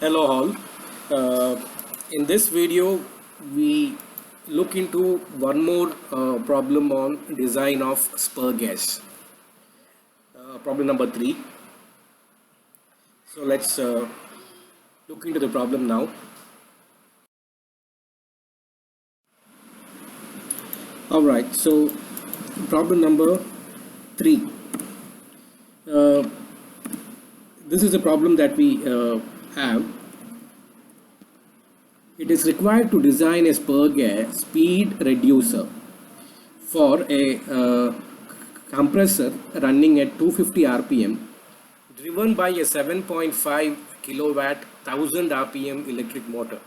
Hello all. In this video, we look into one more problem on design of spur gas. Problem number 3. So let's look into the problem now. All right. So problem number 3. Uh, this is a problem that we have. It is required to design a spur gas speed reducer for a compressor running at 250 rpm driven by a 7.5 kilowatt 1000 rpm electric motor.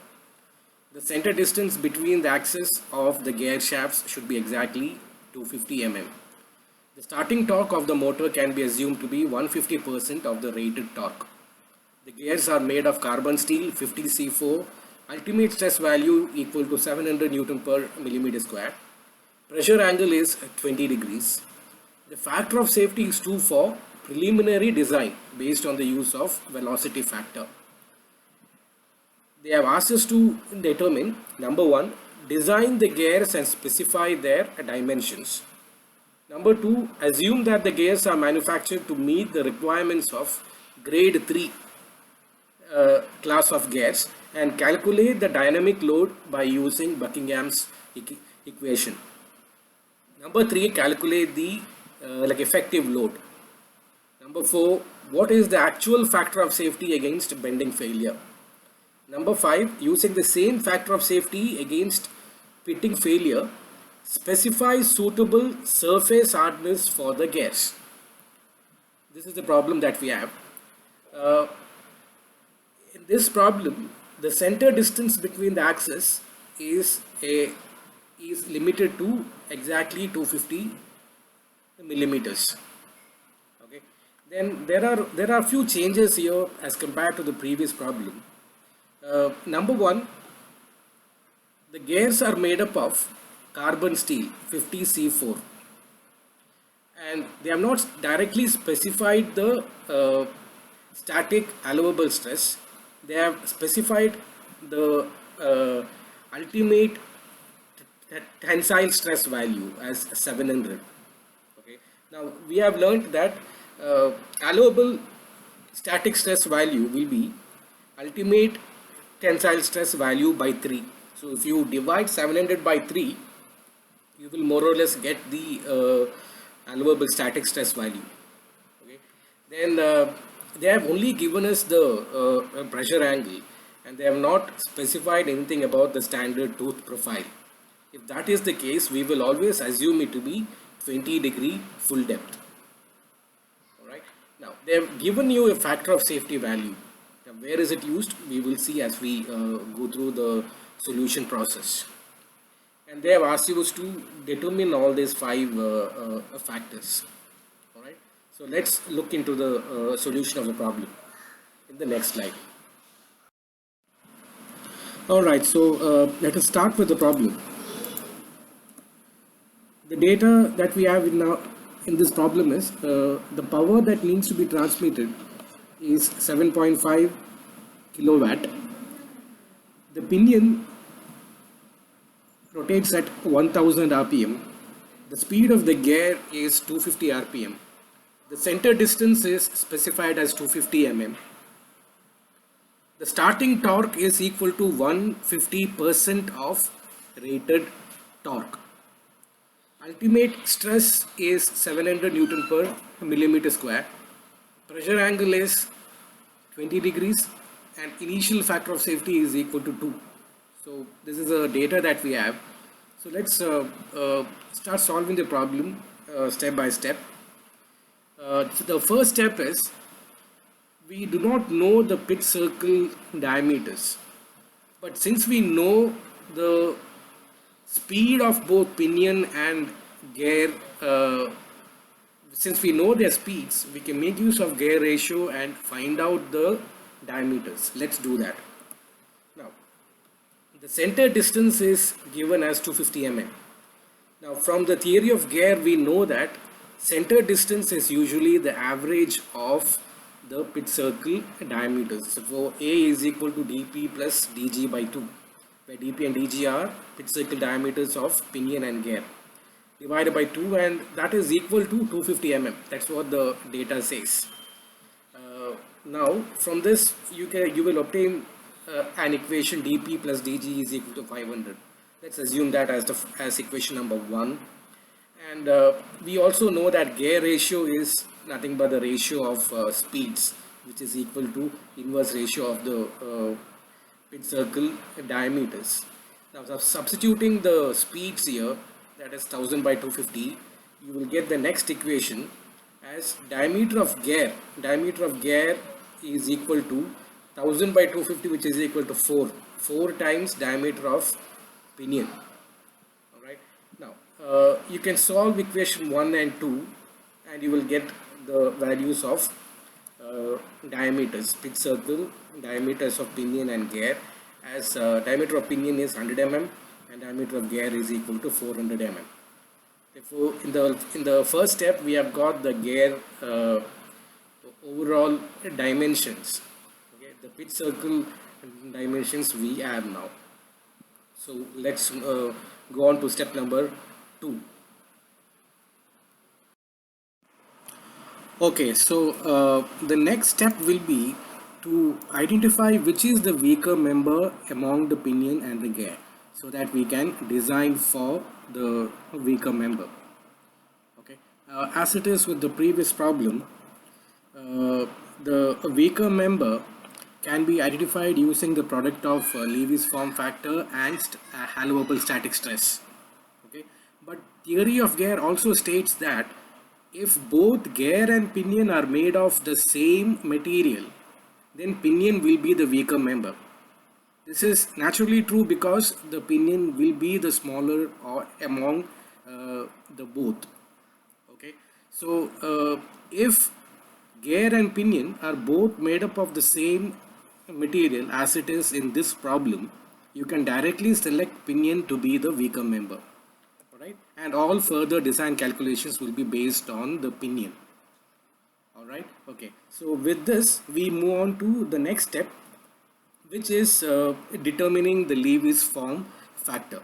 The center distance between the axes of the gear shafts should be exactly 250 mm. The starting torque of the motor can be assumed to be 150% of the rated torque. The gears are made of carbon steel 50C4. Ultimate stress value equal to 700 Newton per millimeter square. Pressure angle is 20 degrees. The factor of safety is 2 for preliminary design based on the use of velocity factor. They have asked us to determine, number 1, design the gears and specify their dimensions. Number 2, assume that the gears are manufactured to meet the requirements of grade 3 class of gears and calculate the dynamic load by using Buckingham's equation. Number 3, calculate the effective load. Number 4, what is the actual factor of safety against bending failure? Number 5, using the same factor of safety against pitting failure, specify suitable surface hardness for the gears. This is the problem that we have. In this problem, the center distance between the axes is limited to exactly 250 millimeters. Okay. Then there are few changes here as compared to the previous problem. Number 1, the gears are made up of carbon steel 50C4, and they have not directly specified the static allowable stress. They have specified the ultimate tensile stress value as 700. Okay. Now we have learnt that allowable static stress value will be ultimate tensile stress value by 3. So if you divide 700 by 3, you will more or less get the allowable static stress value. Okay. Then they have only given us the pressure angle, and they have not specified anything about the standard tooth profile. If that is the case, we will always assume it to be 20-degree full depth. Alright. Now they have given you a factor of safety value. Now, where is it used? We will see as we go through the solution process. And they have asked us to determine all these 5 factors. Alright. So let's look into the solution of the problem in the next slide. Alright, so let us start with the problem. The data that we have in this problem is the power that needs to be transmitted is 7.5 kilowatt. The pinion rotates at 1000 rpm. The speed of the gear is 250 rpm. The center distance is specified as 250 mm. The starting torque is equal to 150% of rated torque. Ultimate stress is 700 Newton per millimeter square. Pressure angle is 20 degrees and initial factor of safety is equal to 2. So this is the data that we have. So let's start solving the problem step by step. So the first step is, we do not know the pit circle diameters, but since we know the speed of both pinion and gear, since we know their speeds, we can make use of gear ratio and find out the diameters. Let's do that. Now, the center distance is given as 250 mm. Now, from the theory of gear, we know that center distance is usually the average of the pit circle diameters. So for A is equal to dP plus dg by 2, where dP and dg are pit circle diameters of pinion and gear, divided by 2, and that is equal to 250 mm. That's what the data says. Now from this you will obtain an equation dP plus dg is equal to 500. Let's assume that as equation number 1. And we also know that gear ratio is nothing but the ratio of speeds, which is equal to inverse ratio of the pit circle diameters. Now substituting the speeds here, that is 1000 by 250, you will get the next equation as diameter of gear is equal to 1000 by 250, which is equal to 4 times diameter of pinion. Alright, now you can solve equation 1 and 2 and you will get the values of diameters, pit circle diameters of pinion and gear, as diameter of pinion is 100 mm and diameter of gear is equal to 400 mm. Therefore, in the first step we have got the gear overall dimensions. Okay, the pit circle dimensions we have now. So let's go on to step number 2. Okay, so the next step will be to identify which is the weaker member among the pinion and the gear, so that we can design for the weaker member. Okay, as it is with the previous problem, the weaker member can be identified using the product of Lewis form factor and Hall-Obel static stress. Okay, but theory of gear also states that if both gear and pinion are made of the same material, then pinion will be the weaker member. This is naturally true because the pinion will be the smaller or among the both. Okay, so if gear and pinion are both made up of the same material as it is in this problem, you can directly select pinion to be the weaker member. Alright, and all further design calculations will be based on the pinion. Alright, okay, so with this we move on to the next step, which is determining the Lewis form factor.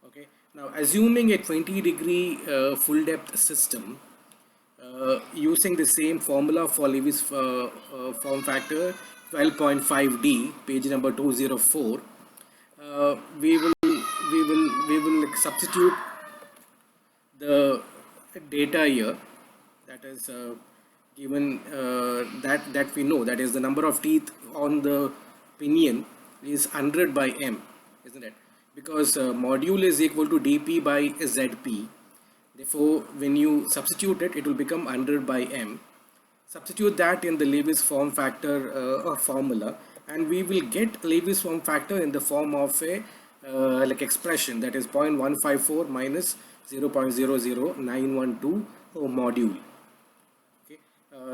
Okay, now assuming a 20-degree full depth system, using the same formula for Lewis form factor 12.5D, page number 204, we will substitute the data here, that is given that we know, that is the number of teeth on the pinion is 100 by m, isn't it? Because module is equal to dP by Zp. Therefore, when you substitute it, it will become 100 by m. Substitute that in the Lewis form factor formula, and we will get Lewis form factor in the form of a like expression, that is 0.154 minus 0.00912 module. Okay,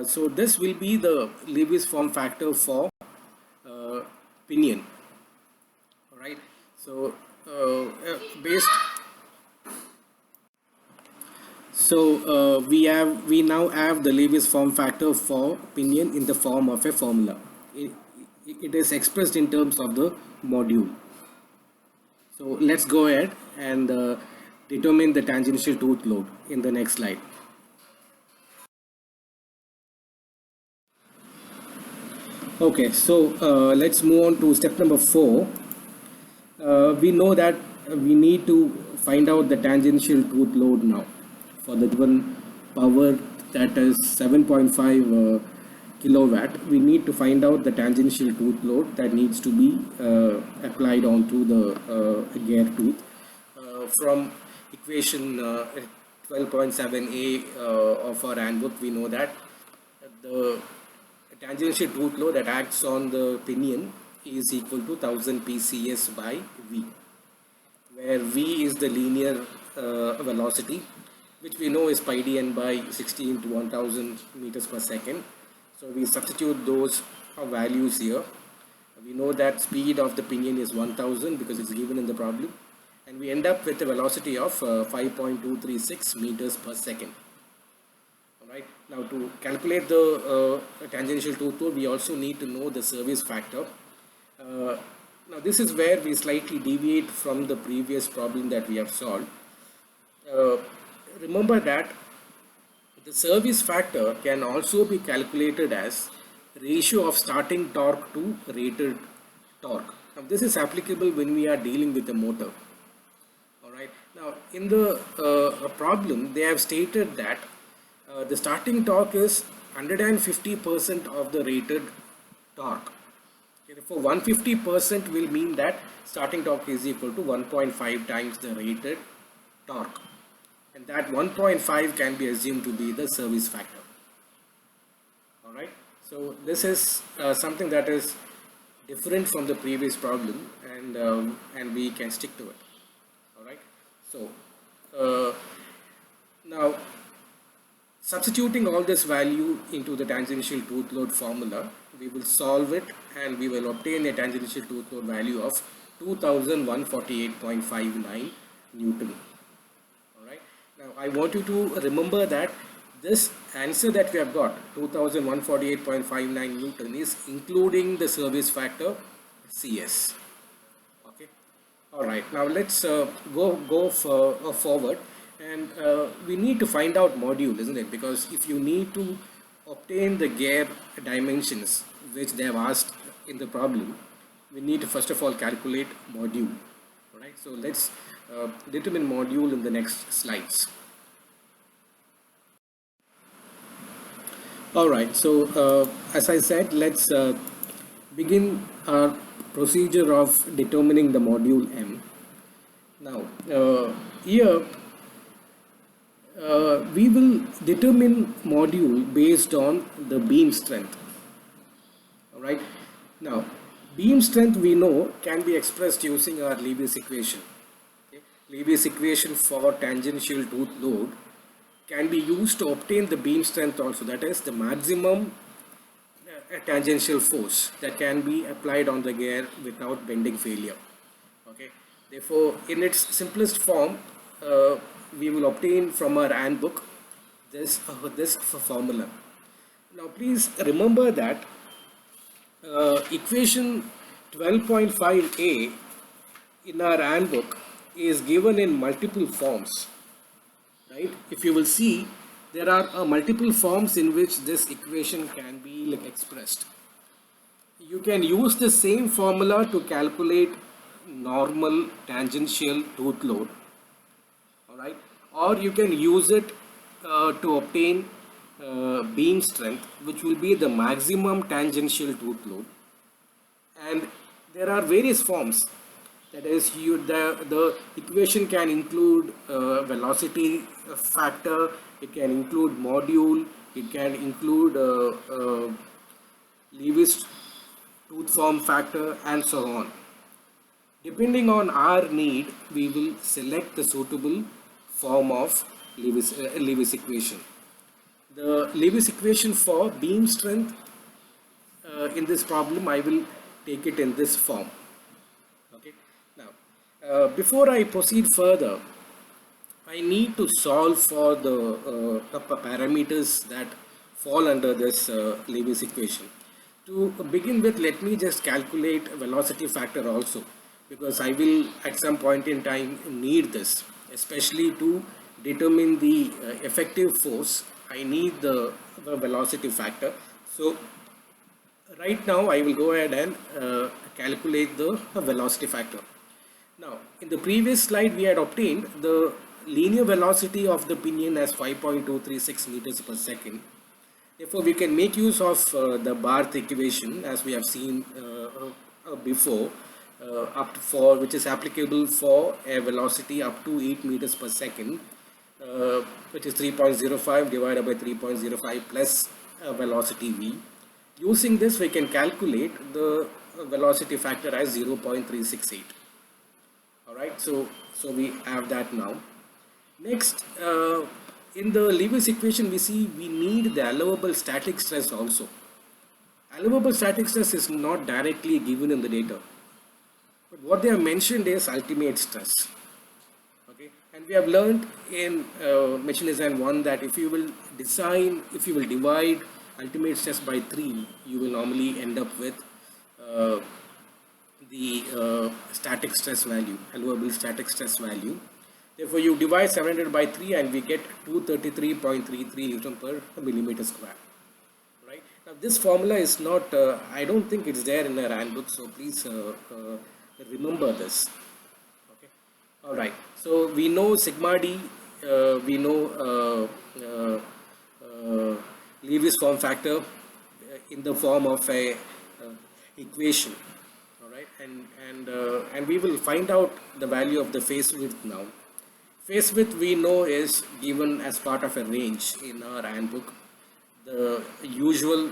so this will be the Lewis form factor for pinion. All right. So we now have the Lewis form factor for pinion in the form of a formula. It is expressed in terms of the module. So let's go ahead and determine the tangential tooth load in the next slide. Okay, so let's move on to step number 4. We know that we need to find out the tangential tooth load now for the given power, that is 7.5 kilowatt. We need to find out the tangential tooth load that needs to be applied onto the gear tooth. From equation 12.7a of our handbook, we know that the tangential tooth load that acts on the pinion is equal to 1000 PCS by V, where V is the linear velocity, which we know is pi dn by 60 into 1000 meters per second. So we substitute those values here. We know that speed of the pinion is 1000 because it's given in the problem, and we end up with a velocity of 5.236 meters per second. Right. Now to calculate the tangential tooth load, we also need to know the service factor. Now this is where we slightly deviate from the previous problem that we have solved. Uh, Remember that the service factor can also be calculated as ratio of starting torque to rated torque. Now this is applicable when we are dealing with a motor. Alright. Now in the problem they have stated that the starting torque is 150% of the rated torque. Okay, for 150% will mean that starting torque is equal to 1.5 times the rated torque, and that 1.5 can be assumed to be the service factor. Alright, so this is something that is different from the previous problem, and we can stick to it. Alright, so now substituting all this value into the tangential tooth load formula, we will solve it and we will obtain a tangential tooth load value of 2148.59 Newton. Alright. Now I want you to remember that this answer that we have got, 2148.59 Newton, is including the service factor CS. Okay. Alright. Now let's go forward. And we need to find out module, isn't it? Because if you need to obtain the gear dimensions which they have asked in the problem, we need to first of all calculate module. Alright, so let's determine module in the next slides. Alright, so as I said, let's begin our procedure of determining the module M. Now here we will determine module based on the beam strength. Alright, now beam strength we know can be expressed using our Lewis equation. Okay. Lewis equation for tangential tooth load can be used to obtain the beam strength also, that is the maximum tangential force that can be applied on the gear without bending failure. Okay. Therefore, in its simplest form, we will obtain from our handbook this formula. Now please remember that equation 12.5a in our handbook is given in multiple forms, right? If you will see, there are multiple forms in which this equation can be expressed. You can use the same formula to calculate normal tangential tooth load. Right? Or you can use it to obtain beam strength, which will be the maximum tangential tooth load. And there are various forms. That is, the equation can include velocity factor, it can include module, it can include Lewis tooth form factor, and so on. Depending on our need, we will select the suitable form of Lewis equation. The Lewis equation for beam strength in this problem, I will take it in this form. Okay. Now, before I proceed further, I need to solve for the parameters that fall under this Lewis equation. To begin with, let me just calculate velocity factor also, because I will at some point in time need this, especially to determine the effective force. I need the velocity factor. So right now I will go ahead and calculate the velocity factor. Now in the previous slide we had obtained the linear velocity of the pinion as 5.236 meters per second. Therefore we can make use of the Barth equation as we have seen before, which is applicable for a velocity up to 8 meters per second, which is 3.05 divided by 3.05 plus velocity v. Using this we can calculate the velocity factor as 0.368. Alright, so we have that now. Next, in the Lewis equation we see we need the allowable static stress also. Allowable static stress is not directly given in the data, but what they have mentioned is ultimate stress. Okay, And we have learned in machine design 1 that if you will divide ultimate stress by 3, you will normally end up with uh, the static stress value, allowable static stress value. Therefore, you divide 700 by 3 and we get 233.33 Newton per millimeter square. Right? Now, this formula is not, I don't think it's there in our handbook, so please remember this. Okay. All right. So, we know sigma d, we know Lewis form factor in the form of a equation. All right, and we will find out the value of the phase width now. Phase width we know is given as part of a range in our handbook. The usual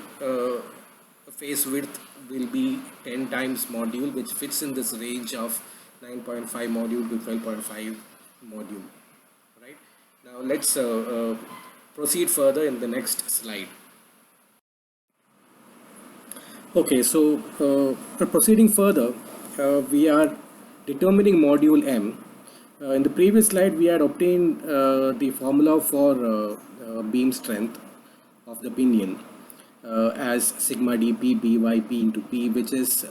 phase width will be 10 times module, which fits in this range of 9.5 module to 12.5 module. Right. Now let's proceed further in the next slide. Okay, so proceeding further, we are determining module M. In the previous slide, we had obtained the formula for beam strength of the pinion as sigma dp byp into p, which is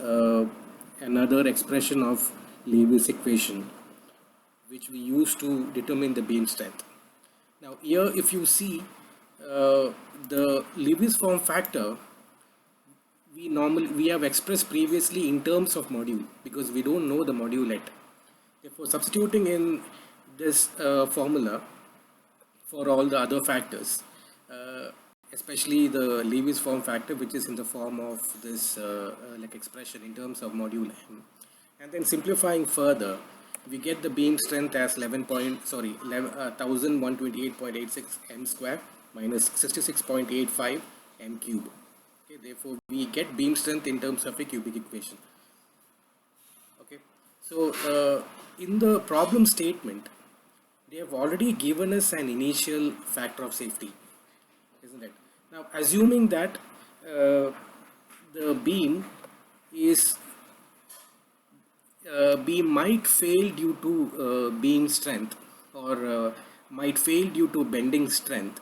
another expression of Lewis equation, which we use to determine the beam strength. Now here, if you see the Lewis form factor, we have expressed previously in terms of module because we don't know the module yet. Therefore, substituting in this formula for all the other factors, especially the Lewis form factor, which is in the form of this like expression in terms of module M, and then simplifying further, we get the beam strength as 1128.86 m square minus 66.85 m cube. Okay, therefore, we get beam strength in terms of a cubic equation. Okay, so in the problem statement, they have already given us an initial factor of safety, isn't it? Now, assuming that the beam might fail due to beam strength or might fail due to bending strength.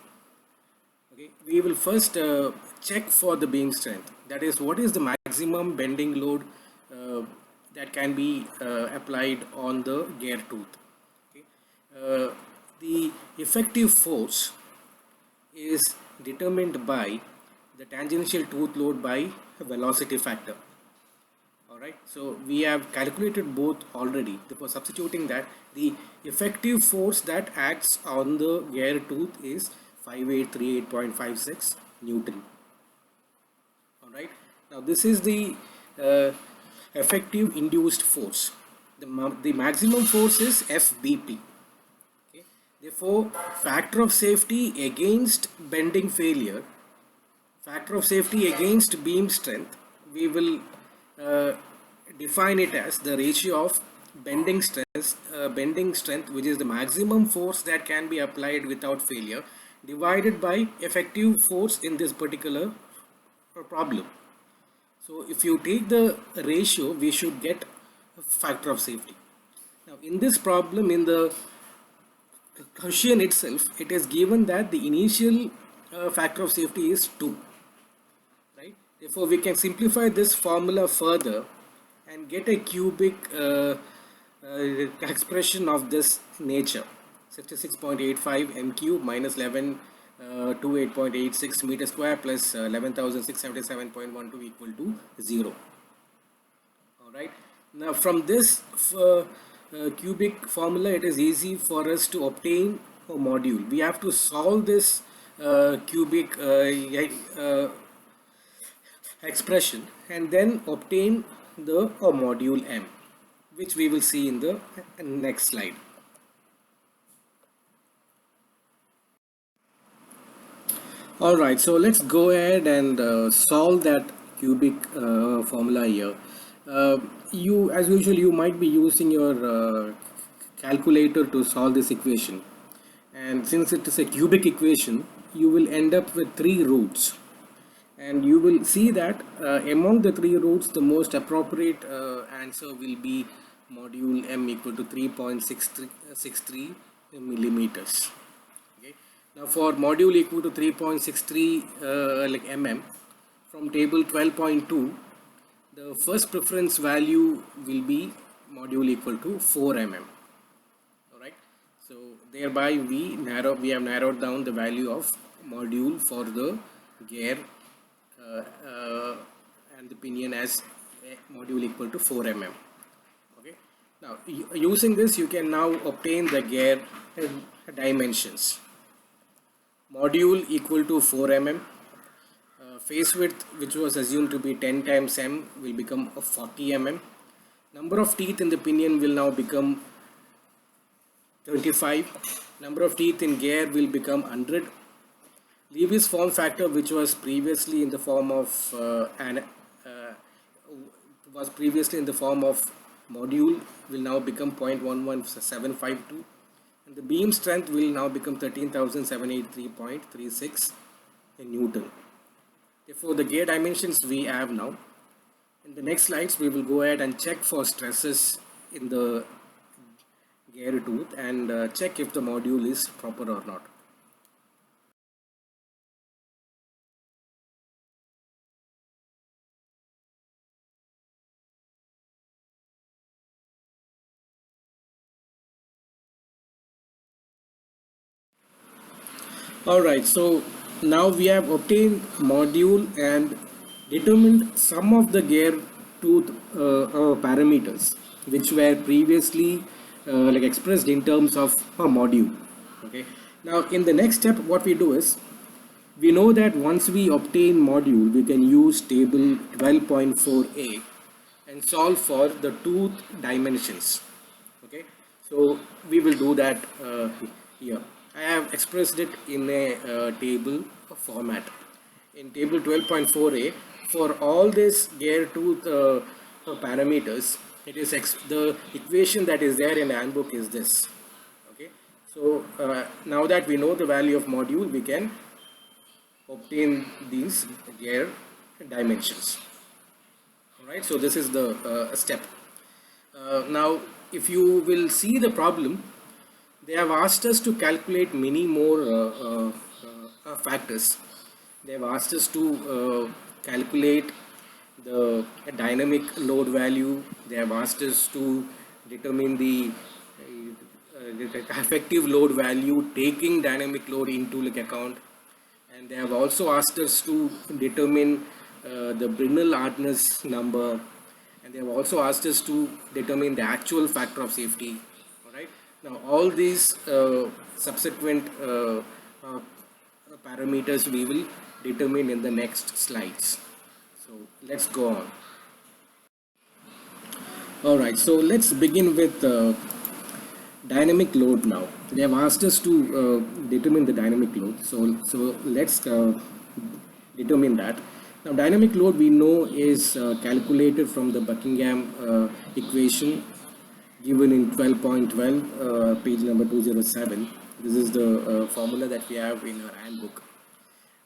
Okay, we will first check for the beam strength. That is, what is the maximum bending load that can be applied on the gear tooth. Okay. The effective force is determined by the tangential tooth load by velocity factor. Alright, so we have calculated both already. Therefore, substituting that, the effective force that acts on the gear tooth is 5838.56 Newton. Alright, now this is the effective induced force. The maximum force is FBP. Okay. Therefore, factor of safety against bending failure, factor of safety against beam strength, we will define it as the ratio of bending strength, which is the maximum force that can be applied without failure, divided by effective force in this particular problem. So if you take the ratio, we should get a factor of safety. Now in this problem, in the question itself, it is given that the initial factor of safety is 2. Right? Therefore, we can simplify this formula further and get a cubic expression of this nature. 66.85 m cube minus 1128.86 meter square plus 11,677.12 equal to 0. Alright. Now from this cubic formula, it is easy for us to obtain a module. We have to solve this cubic expression and then obtain the module M, which we will see in the next slide. Alright, so let's go ahead and solve that cubic formula here. You, as usual, you might be using your calculator to solve this equation, and since it is a cubic equation, you will end up with 3 roots, and you will see that among the 3 roots, the most appropriate answer will be module M equal to 3.63 millimeters. Okay. Now for module equal to 3.63 mm, from table 12.2, the first preference value will be module equal to 4 mm. Alright, so thereby we have narrowed down the value of module for the gear and the pinion as module equal to 4 mm. Okay. Now using this you can now obtain the gear dimensions. Module equal to 4 mm. Face width, which was assumed to be 10 times m, will become 40 mm. Number of teeth in the pinion will now become 25. Number of teeth in gear will become 100. Levy's form factor, which was previously in the form of module, will now become 0.11752, and the beam strength will now become 13,783.36 in Newton. Therefore, the gear dimensions we have now. In the next slides, we will go ahead and check for stresses in the gear tooth and check if the module is proper or not. Alright, so now we have obtained module and determined some of the gear tooth parameters which were previously expressed in terms of a module. Okay. Now in the next step what we do is, we know that once we obtain module we can use table 12.4a and solve for the tooth dimensions. Okay, so we will do that here. I have expressed it in a table format. In table 12.4a, for all these gear tooth parameters, it is the equation that is there in the handbook is this. Okay, so now that we know the value of module, we can obtain these gear dimensions. Alright, so this is the step. Now if you will see the problem, they have asked us to calculate many more factors. They have asked us to calculate the dynamic load value. They have asked us to determine the effective load value taking dynamic load into account, and they have also asked us to determine the Brinell hardness number, and they have also asked us to determine the actual factor of safety. Alright, now all these subsequent parameters we will determine in the next slides. So let's go on. Alright, so let's begin with dynamic load now. They have asked us to determine the dynamic load. So let's determine that. Now dynamic load we know is calculated from the Buckingham equation given in 12.12 page number 207. This is the formula that we have in our handbook.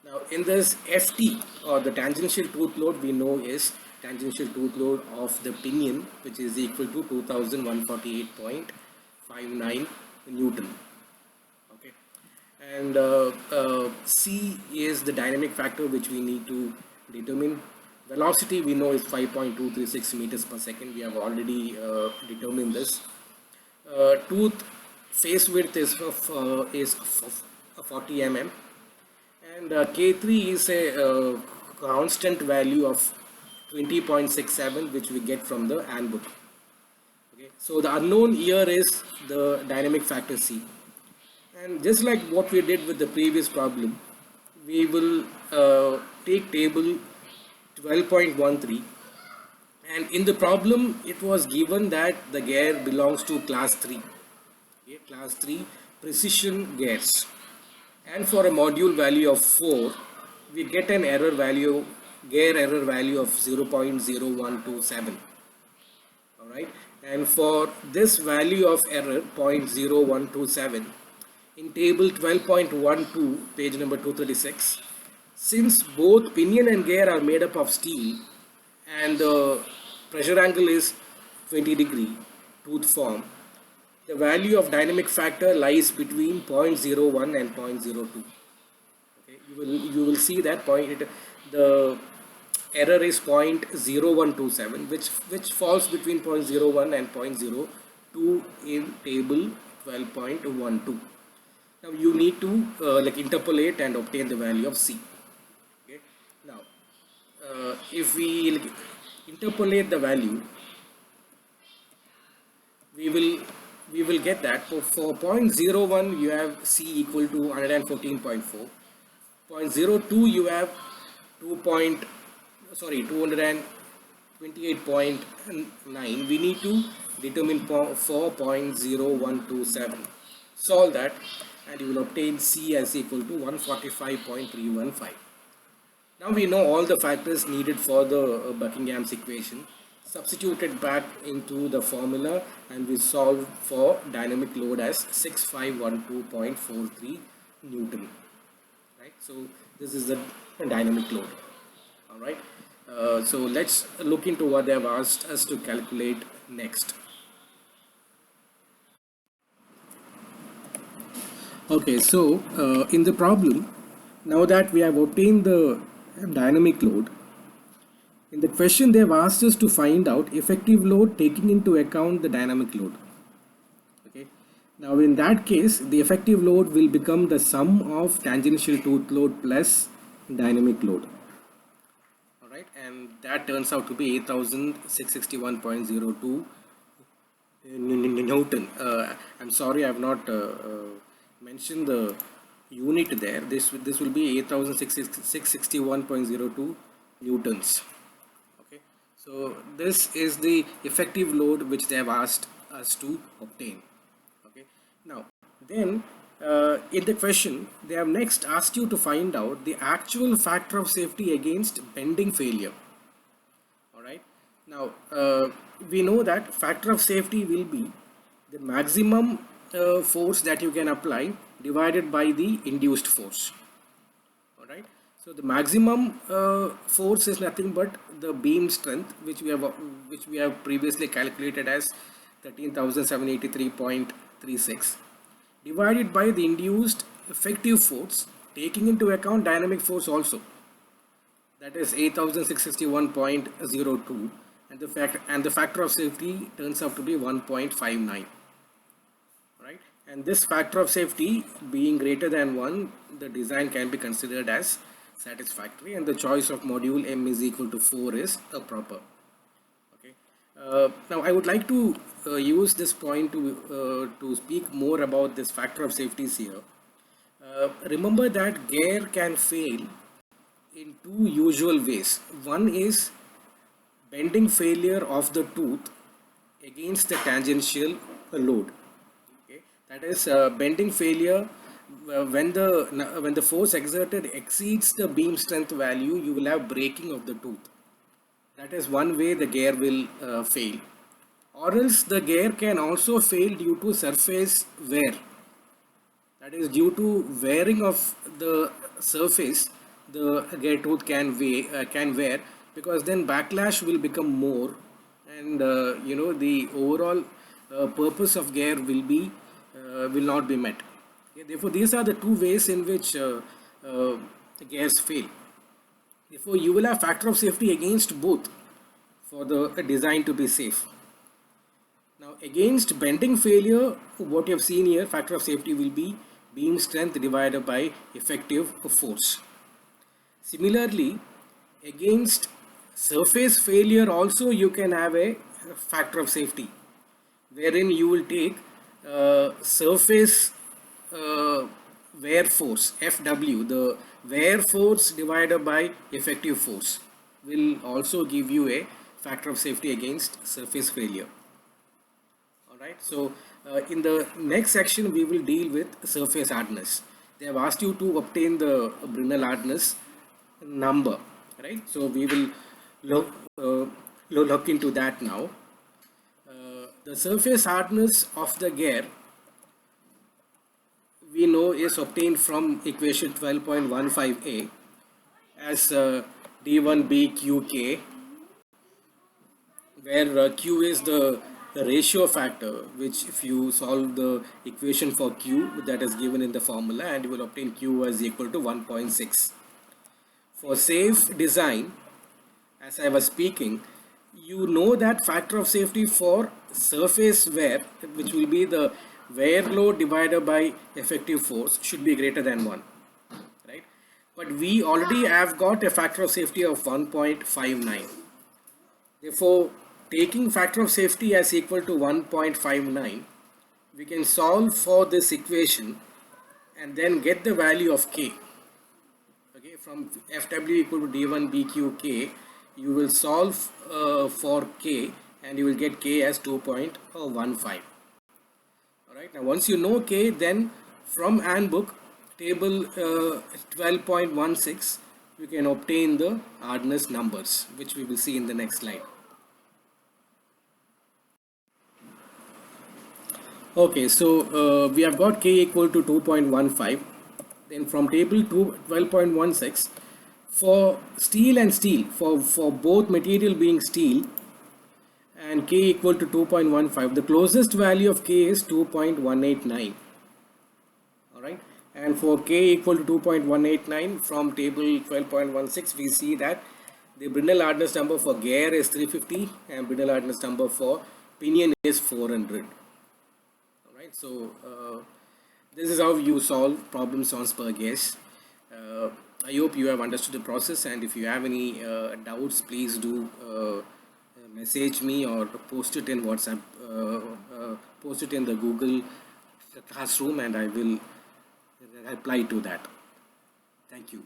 Now in this FT, or the tangential tooth load, we know is tangential tooth load of the pinion, which is equal to 2148.59 Newton. Okay, and C is the dynamic factor which we need to determine. Velocity we know is 5.236 meters per second. We have already determined this. Tooth face width is 40 mm, and K3 is a constant value of 20.67, which we get from the handbook. Okay, so the unknown here is the dynamic factor C, and just like what we did with the previous problem, we will take table 12.13, and in the problem it was given that the gear belongs to class 3. Okay, class 3 precision gears, and for a module value of 4 we get an error value, gear error value of 0.0127. Alright, and for this value of error 0.0127 in table 12.12 page number 236, since both pinion and gear are made up of steel and the pressure angle is 20 degree tooth form, the value of dynamic factor lies between 0.01 and 0.02. Okay, you will see that the error is 0.0127, which falls between 0.01 and 0.02 in table 12.12. Now you need to like interpolate and obtain the value of C. Okay. Now if we like, interpolate the value, we will get that for 0.01 you have C equal to 114.4. 0.02 you have 228.9. We need to determine for 0.0127. Solve that and you will obtain C as equal to 145.315. Now we know all the factors needed for the Buckingham's equation. Substitute it back into the formula and we solve for dynamic load as 6512.43 Newton. Right? So this is the dynamic load. All right. So let's look into what they have asked us to calculate next. Okay, so in the problem, now that we have obtained the dynamic load, in the question they have asked us to find out effective load taking into account the dynamic load. Okay. Now in that case, the effective load will become the sum of tangential tooth load plus dynamic load. Alright, and that turns out to be 8661.02 Newton. I'm sorry I have not mentioned the unit there. This will be 8661.02 Newtons. Okay, so this is the effective load which they have asked us to obtain. Okay, now then in the question they have next asked you to find out the actual factor of safety against bending failure. All right, now we know that factor of safety will be the maximum force that you can apply divided by the induced force. All right, so the maximum force is nothing but the beam strength which we have previously calculated as 13,783.36 divided by the induced effective force taking into account dynamic force also, that is 8661.02, and the factor of safety turns out to be 1.59. Right, and this factor of safety being greater than 1, the design can be considered as satisfactory and the choice of module M is equal to 4 is proper. Okay, now I would like to use this point to speak more about this factor of safeties here. Remember that gear can fail in two usual ways. One is bending failure of the tooth against the tangential load. Okay, that is bending failure when the force exerted exceeds the beam strength value, you will have breaking of the tooth. That is one way the gear will fail. Or else the gear can also fail due to surface wear. That is due to wearing of the surface, the gear tooth can wear, because then backlash will become more, and the overall purpose of gear will not be met. Okay, therefore, these are the two ways in which the gears fail. Therefore, you will have factor of safety against both for the design to be safe. Now, against bending failure, what you have seen here, factor of safety will be beam strength divided by effective force. Similarly, against surface failure also you can have a factor of safety, wherein you will take surface wear force, FW, the wear force divided by effective force will also give you a factor of safety against surface failure. Alright, so in the next section we will deal with surface hardness. They have asked you to obtain the Brinell hardness number, right? So we will look into that now. The surface hardness of the gear we know is obtained from equation 12.15a as D1B QK, where Q is the the ratio factor, which if you solve the equation for Q that is given in the formula, and you will obtain Q as equal to 1.6. For safe design, as I was speaking, you know that factor of safety for surface wear, which will be the wear load divided by effective force, should be greater than 1, right? But we already have got a factor of safety of 1.59. Therefore, taking factor of safety as equal to 1.59, we can solve for this equation and then get the value of K. Okay, from Fw equal to d1 bq you will solve for K, and you will get K as 2.15. Alright, now once you know K, then from handbook table 12.16 you can obtain the hardness numbers, which we will see in the next slide. Okay, so we have got K equal to 2.15. Then from table 12.16, for steel and steel, for both material being steel and K equal to 2.15, the closest value of K is 2.189. Alright, and for K equal to 2.189, from table 12.16 we see that the Brinell hardness number for gear is 350 and Brinell hardness number for pinion is 400. Alright, so this is how you solve problems on spur gears. I hope you have understood the process, and if you have any doubts, please do message me or post it in WhatsApp, post it in the Google Classroom, and I will reply to that. Thank you.